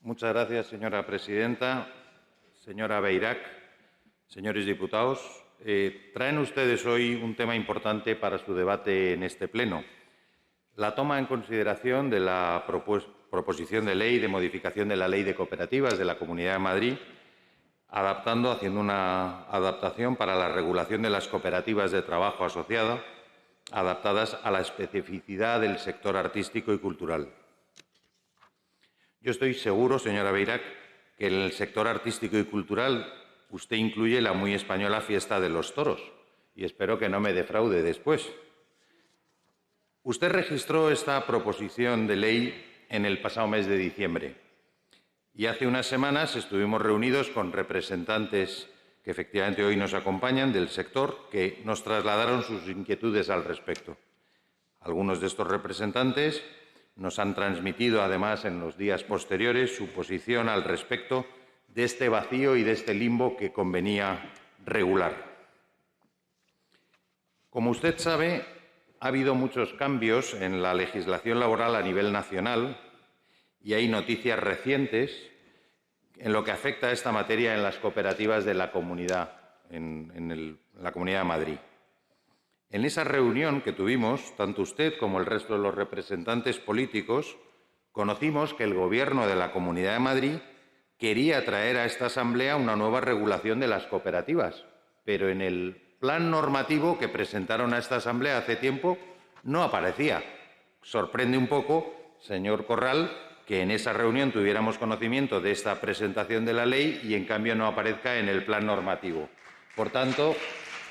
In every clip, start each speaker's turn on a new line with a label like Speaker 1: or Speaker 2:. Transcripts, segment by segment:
Speaker 1: Muchas gracias, señora presidenta. Señora Beirac, señores diputados, traen ustedes hoy un tema importante para su debate en este Pleno. La toma en consideración de la proposición de ley de modificación de la Ley de Cooperativas de la Comunidad de Madrid, haciendo una adaptación para la regulación de las cooperativas de trabajo asociado, adaptadas a la especificidad del sector artístico y cultural. Yo estoy seguro, señora Beirac, que en el sector artístico y cultural usted incluye la muy española fiesta de los toros, y espero que no me defraude después. Usted registró esta proposición de ley en el pasado mes de diciembre y hace unas semanas estuvimos reunidos con representantes que efectivamente hoy nos acompañan del sector, que nos trasladaron sus inquietudes al respecto. Algunos de estos representantes nos han transmitido, además, en los días posteriores, su posición al respecto de este vacío y de este limbo que convenía regular. Como usted sabe, ha habido muchos cambios en la legislación laboral a nivel nacional y hay noticias recientes en lo que afecta a esta materia en las cooperativas de la comunidad, en la Comunidad de Madrid. En esa reunión que tuvimos, tanto usted como el resto de los representantes políticos, conocimos que el Gobierno de la Comunidad de Madrid quería traer a esta Asamblea una nueva regulación de las cooperativas, pero en el plan normativo que presentaron a esta Asamblea hace tiempo no aparecía. Sorprende un poco, señor Corral, que en esa reunión tuviéramos conocimiento de esta presentación de la ley y, en cambio, no aparezca en el plan normativo. Por tanto,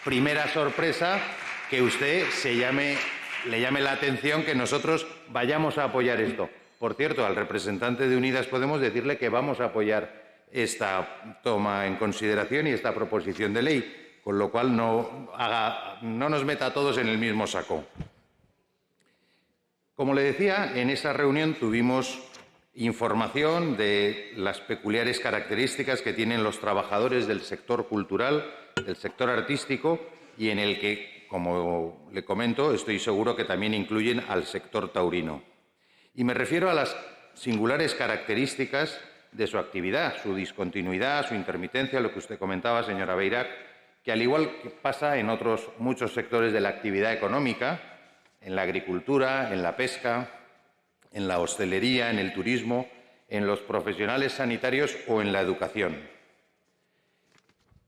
Speaker 1: primera sorpresa, que usted le llame la atención que nosotros vayamos a apoyar esto. Por cierto, al representante de Unidas Podemos decirle que vamos a apoyar esta toma en consideración y esta proposición de ley, con lo cual no nos meta a todos en el mismo saco. Como le decía, en esa reunión tuvimos información de las peculiares características que tienen los trabajadores del sector cultural, del sector artístico, y en el que, como le comento, estoy seguro que también incluyen al sector taurino. Y me refiero a las singulares características de su actividad, su discontinuidad, su intermitencia, lo que usted comentaba, señora Beirac, que al igual que pasa en otros muchos sectores de la actividad económica, en la agricultura, en la pesca, en la hostelería, en el turismo, en los profesionales sanitarios o en la educación.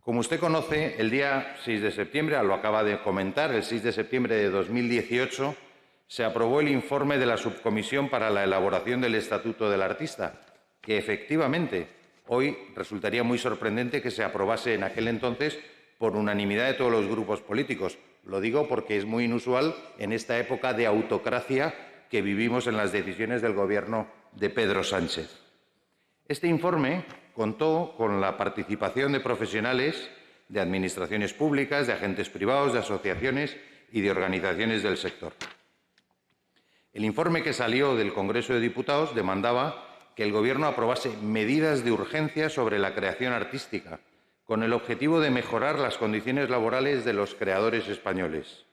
Speaker 1: Como usted conoce, el día 6 de septiembre, lo acaba de comentar, el 6 de septiembre de 2018, se aprobó el informe de la Subcomisión para la elaboración del Estatuto del Artista, que efectivamente hoy resultaría muy sorprendente que se aprobase en aquel entonces por unanimidad de todos los grupos políticos. Lo digo porque es muy inusual en esta época de autocracia que vivimos en las decisiones del Gobierno de Pedro Sánchez. Este informe contó con la participación de profesionales de administraciones públicas, de agentes privados, de asociaciones y de organizaciones del sector. El informe que salió del Congreso de Diputados demandaba que el Gobierno aprobase medidas de urgencia sobre la creación artística, con el objetivo de mejorar las condiciones laborales de los creadores españoles.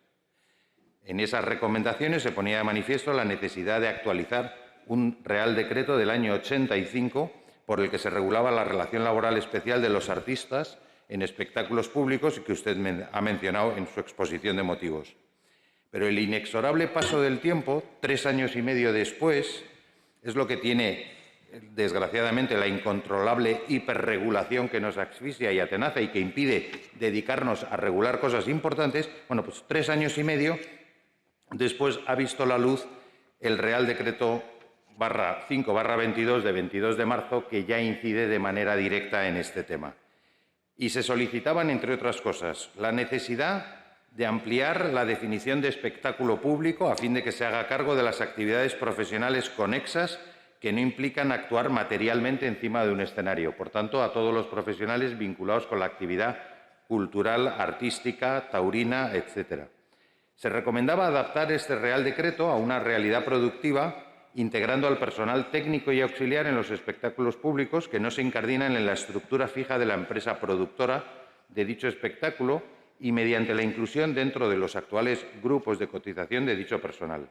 Speaker 1: En esas recomendaciones se ponía de manifiesto la necesidad de actualizar un Real Decreto del año 85 por el que se regulaba la relación laboral especial de los artistas en espectáculos públicos y que usted ha mencionado en su exposición de motivos. Pero el inexorable paso del tiempo, 3 años y medio después, es lo que tiene, desgraciadamente, la incontrolable hiperregulación que nos asfixia y atenaza y que impide dedicarnos a regular cosas importantes. Bueno, pues 3 años y medio después ha visto la luz el Real Decreto 5/22 de 22 de marzo, que ya incide de manera directa en este tema. Y se solicitaban, entre otras cosas, la necesidad de ampliar la definición de espectáculo público a fin de que se haga cargo de las actividades profesionales conexas que no implican actuar materialmente encima de un escenario. Por tanto, a todos los profesionales vinculados con la actividad cultural, artística, taurina, etc. Se recomendaba adaptar este Real Decreto a una realidad productiva, integrando al personal técnico y auxiliar en los espectáculos públicos que no se incardinan en la estructura fija de la empresa productora de dicho espectáculo y mediante la inclusión dentro de los actuales grupos de cotización de dicho personal.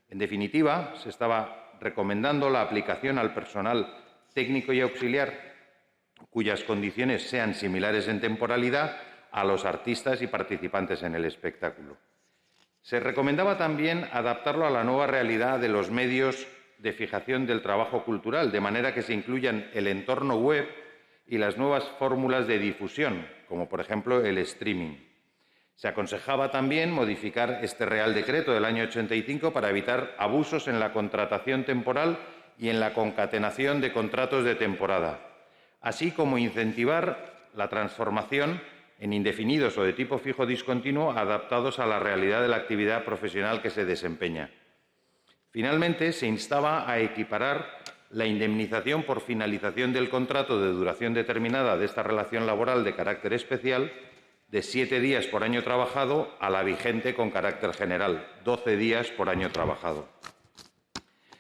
Speaker 1: En definitiva, se estaba recomendando la aplicación al personal técnico y auxiliar cuyas condiciones sean similares en temporalidad a los artistas y participantes en el espectáculo. Se recomendaba también adaptarlo a la nueva realidad de los medios de fijación del trabajo cultural, de manera que se incluyan el entorno web y las nuevas fórmulas de difusión, como por ejemplo el streaming. Se aconsejaba también modificar este Real Decreto del año 85 para evitar abusos en la contratación temporal y en la concatenación de contratos de temporada, así como incentivar la transformación en indefinidos o de tipo fijo discontinuo adaptados a la realidad de la actividad profesional que se desempeña. Finalmente, se instaba a equiparar la indemnización por finalización del contrato de duración determinada de esta relación laboral de carácter especial de 7 días por año trabajado a la vigente con carácter general, 12 días por año trabajado.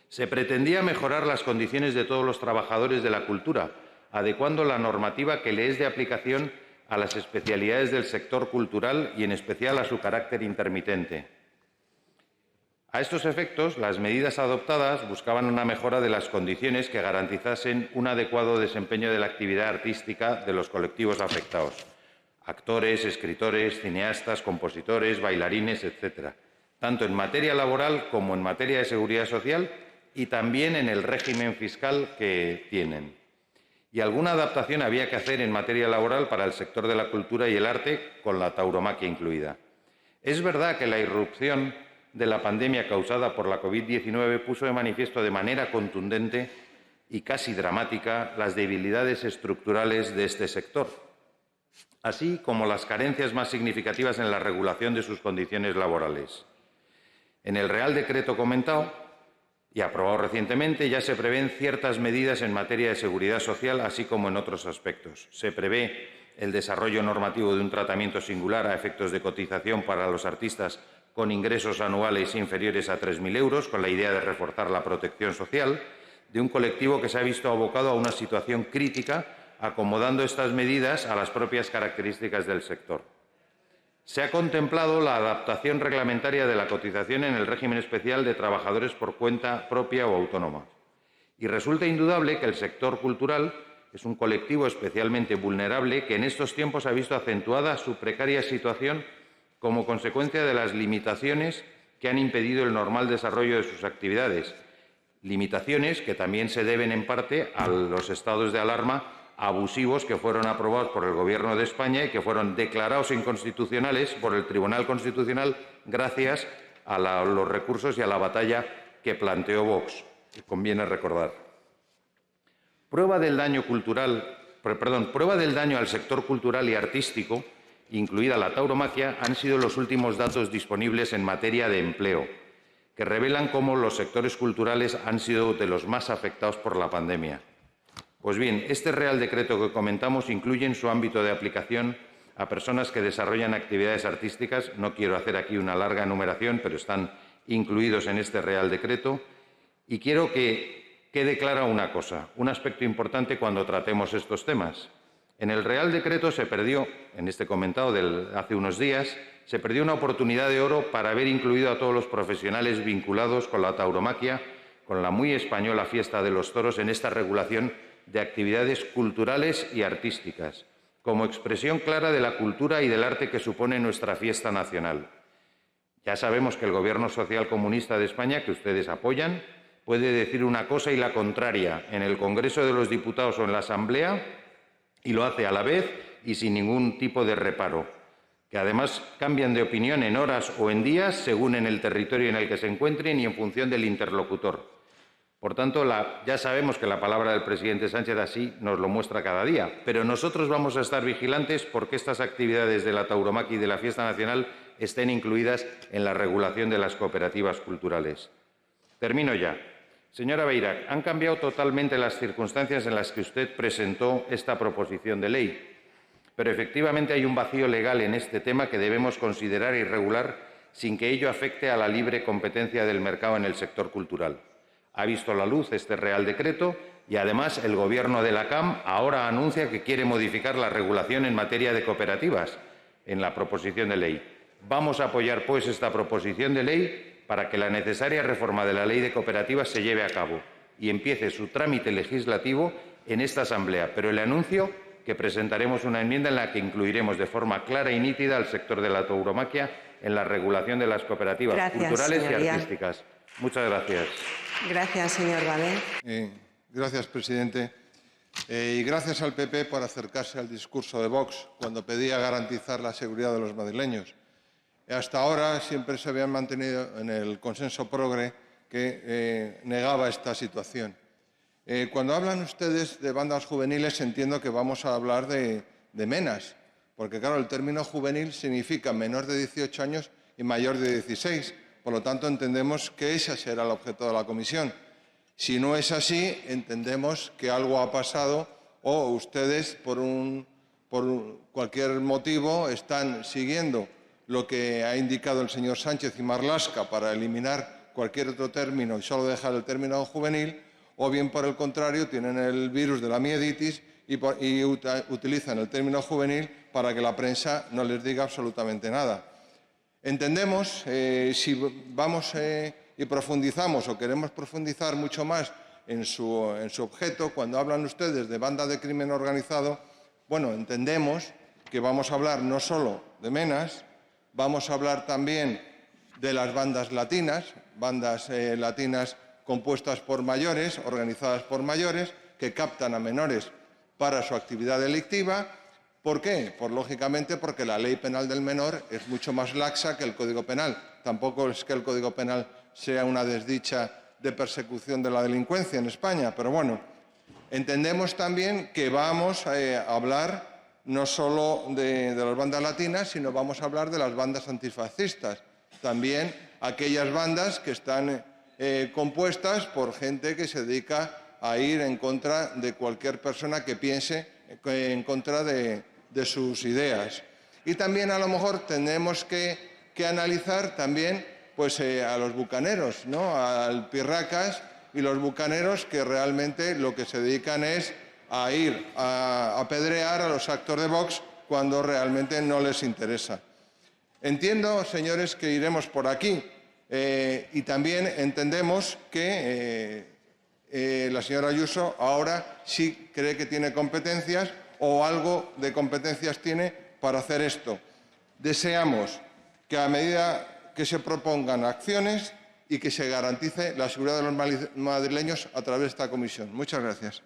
Speaker 1: Se pretendía mejorar las condiciones de todos los trabajadores de la cultura, adecuando la normativa que le es de aplicación a las especialidades del sector cultural y, en especial, a su carácter intermitente. A estos efectos, las medidas adoptadas buscaban una mejora de las condiciones que garantizasen un adecuado desempeño de la actividad artística de los colectivos afectados: actores, escritores, cineastas, compositores, bailarines, etc., tanto en materia laboral como en materia de seguridad social y también en el régimen fiscal que tienen. Y alguna adaptación había que hacer en materia laboral para el sector de la cultura y el arte, con la tauromaquia incluida. Es verdad que la irrupción de la pandemia causada por la COVID-19 puso de manifiesto de manera contundente y casi dramática las debilidades estructurales de este sector, así como las carencias más significativas en la regulación de sus condiciones laborales. En el Real Decreto comentado y aprobado recientemente, ya se prevén ciertas medidas en materia de seguridad social, así como en otros aspectos. Se prevé el desarrollo normativo de un tratamiento singular a efectos de cotización para los artistas con ingresos anuales inferiores a 3.000 euros, con la idea de reforzar la protección social de un colectivo que se ha visto abocado a una situación crítica, acomodando estas medidas a las propias características del sector. Se ha contemplado la adaptación reglamentaria de la cotización en el régimen especial de trabajadores por cuenta propia o autónoma. Y resulta indudable que el sector cultural es un colectivo especialmente vulnerable que en estos tiempos ha visto acentuada su precaria situación como consecuencia de las limitaciones que han impedido el normal desarrollo de sus actividades. Limitaciones que también se deben en parte a los estados de alarma abusivos que fueron aprobados por el Gobierno de España y que fueron declarados inconstitucionales por el Tribunal Constitucional gracias a los recursos y a la batalla que planteó Vox, que conviene recordar. Prueba del daño al sector cultural y artístico, incluida la tauromaquia, han sido los últimos datos disponibles en materia de empleo, que revelan cómo los sectores culturales han sido de los más afectados por la pandemia. Pues bien, este Real Decreto que comentamos incluye en su ámbito de aplicación a personas que desarrollan actividades artísticas. No quiero hacer aquí una larga enumeración, pero están incluidos en este Real Decreto. Y quiero que quede clara una cosa, un aspecto importante cuando tratemos estos temas. En el Real Decreto se perdió, en este comentado de hace unos días, se perdió una oportunidad de oro para haber incluido a todos los profesionales vinculados con la tauromaquia, con la muy española fiesta de los toros, en esta regulación de actividades culturales y artísticas, como expresión clara de la cultura y del arte que supone nuestra fiesta nacional. Ya sabemos que el Gobierno socialcomunista de España, que ustedes apoyan, puede decir una cosa y la contraria en el Congreso de los Diputados o en la Asamblea, y lo hace a la vez y sin ningún tipo de reparo, que además cambian de opinión en horas o en días según en el territorio en el que se encuentren y en función del interlocutor. Por tanto, ya sabemos que la palabra del presidente Sánchez así nos lo muestra cada día, pero nosotros vamos a estar vigilantes porque estas actividades de la tauromaquia y de la fiesta nacional estén incluidas en la regulación de las cooperativas culturales. Termino ya. Señora Beirac, han cambiado totalmente las circunstancias en las que usted presentó esta proposición de ley, pero efectivamente hay un vacío legal en este tema que debemos considerar y regular sin que ello afecte a la libre competencia del mercado en el sector cultural. Ha visto la luz este Real Decreto y, además, el Gobierno de la CAM ahora anuncia que quiere modificar la regulación en materia de cooperativas en la proposición de ley. Vamos a apoyar, pues, esta proposición de ley para que la necesaria reforma de la Ley de Cooperativas se lleve a cabo. y empiece su trámite legislativo en esta Asamblea. Pero le anuncio que presentaremos una enmienda en la que incluiremos de forma clara y nítida al sector de la tauromaquia en la regulación de las cooperativas culturales y artísticas. Muchas gracias.
Speaker 2: Gracias, señor Vallet.
Speaker 3: Gracias, presidente. Y gracias al PP por acercarse al discurso de Vox cuando pedía garantizar la seguridad de los madrileños. Hasta ahora siempre se habían mantenido en el consenso progre que negaba esta situación. Cuando hablan ustedes de bandas juveniles, entiendo que vamos a hablar de menas, porque, claro, el término juvenil significa menor de 18 años y mayor de 16. Por lo tanto, entendemos que ese será el objeto de la comisión. Si no es así, entendemos que algo ha pasado o ustedes, por cualquier motivo, están siguiendo lo que ha indicado el señor Sánchez y Marlaska para eliminar cualquier otro término y solo dejar el término juvenil, o bien, por el contrario, tienen el virus de la mieditis y utilizan el término juvenil para que la prensa no les diga absolutamente nada. Entendemos, si vamos y profundizamos o queremos profundizar mucho más en su objeto, cuando hablan ustedes de banda de crimen organizado, bueno, entendemos que vamos a hablar no solo de menas, vamos a hablar también de las bandas latinas compuestas por mayores, organizadas por mayores, que captan a menores para su actividad delictiva. ¿Por qué? Pues, lógicamente, porque la ley penal del menor es mucho más laxa que el Código Penal. Tampoco es que el Código Penal sea una desdicha de persecución de la delincuencia en España, pero bueno, entendemos también que vamos a hablar no solo de las bandas latinas, sino vamos a hablar de las bandas antifascistas, también aquellas bandas que están compuestas por gente que se dedica a ir en contra de cualquier persona que piense en contra de sus ideas. Y también, a lo mejor, tenemos que analizar también pues, a los bucaneros, ¿no?, al Pirracas y los bucaneros, que realmente lo que se dedican es a ir a apedrear a los actos de Vox cuando realmente no les interesa. Entiendo, señores, que iremos por aquí y también entendemos que la señora Ayuso ahora sí cree que tiene competencias o algo de competencias tiene para hacer esto. Deseamos que, a medida que se propongan acciones, y que se garantice la seguridad de los madrileños a través de esta comisión. Muchas gracias.